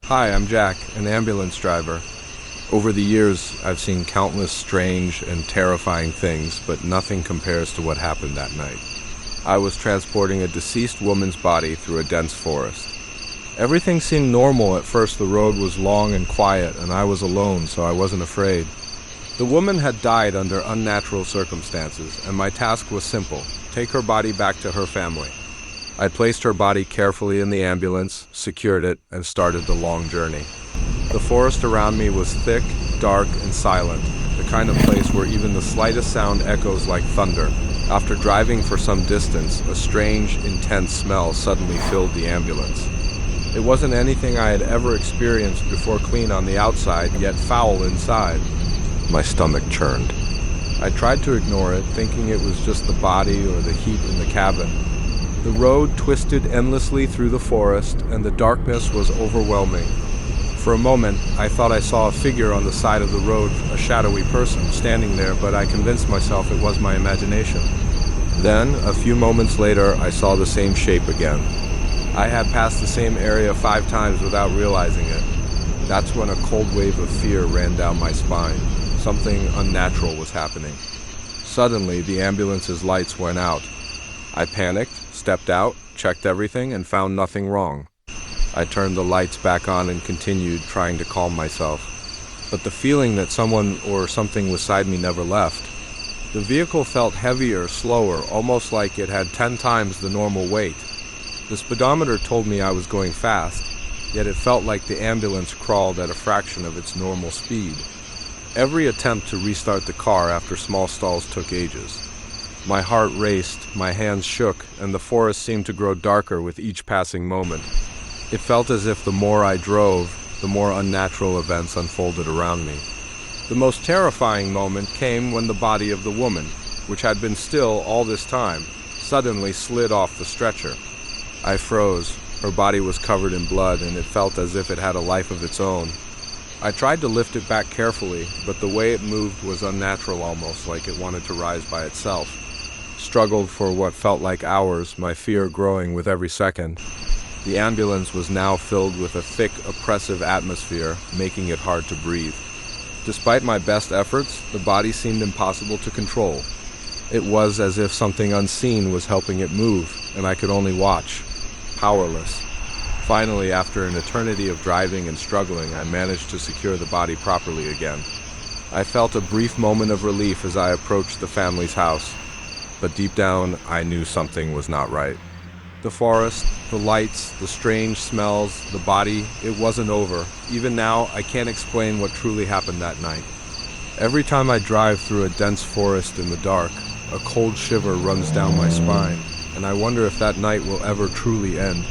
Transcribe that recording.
Hi, I'm Jack, an ambulance driver. Over the years, I've seen countless strange and terrifying things, but nothing compares to what happened that night. I was transporting a deceased woman's body through a dense forest. Everything seemed normal at first. The road was long and quiet, and I was alone, so I wasn't afraid. The woman had died under unnatural circumstances, and my task was simple: take her body back to her family. I placed her body carefully in the ambulance, secured it, and started the long journey. The forest around me was thick, dark, and silent, the kind of place where even the slightest sound echoes like thunder. After driving for some distance, a strange, intense smell suddenly filled the ambulance. It wasn't anything I had ever experienced before: clean on the outside, yet foul inside. My stomach churned. I tried to ignore it, thinking it was just the body or the heat in the cabin. The road twisted endlessly through the forest, and the darkness was overwhelming. For a moment, I thought I saw a figure on the side of the road, a shadowy person standing there, but I convinced myself it was my imagination. Then, a few moments later, I saw the same shape again. I had passed the same area 5 times without realizing it. That's when a cold wave of fear ran down my spine. Something unnatural was happening. Suddenly, the ambulance's lights went out. I panicked, stepped out, checked everything, and found nothing wrong. I turned the lights back on and continued, trying to calm myself. But the feeling that someone or something beside me never left. The vehicle felt heavier, slower, almost like it had 10 times the normal weight. The speedometer told me I was going fast, yet it felt like the ambulance crawled at a fraction of its normal speed. Every attempt to restart the car after small stalls took ages. My heart raced, my hands shook, and the forest seemed to grow darker with each passing moment. It felt as if the more I drove, the more unnatural events unfolded around me. The most terrifying moment came when the body of the woman, which had been still all this time, suddenly slid off the stretcher. I froze. Her body was covered in blood, and it felt as if it had a life of its own. I tried to lift it back carefully, but the way it moved was unnatural, almost like it wanted to rise by itself. Struggled for what felt like hours, my fear growing with every second. The ambulance was now filled with a thick, oppressive atmosphere, making it hard to breathe. Despite my best efforts, the body seemed impossible to control. It was as if something unseen was helping it move, and I could only watch, powerless. Finally, after an eternity of driving and struggling, I managed to secure the body properly again. I felt a brief moment of relief as I approached the family's house. But deep down, I knew something was not right. The forest, the lights, the strange smells, the body, it wasn't over. Even now, I can't explain what truly happened that night. Every time I drive through a dense forest in the dark, a cold shiver runs down my spine, and I wonder if that night will ever truly end.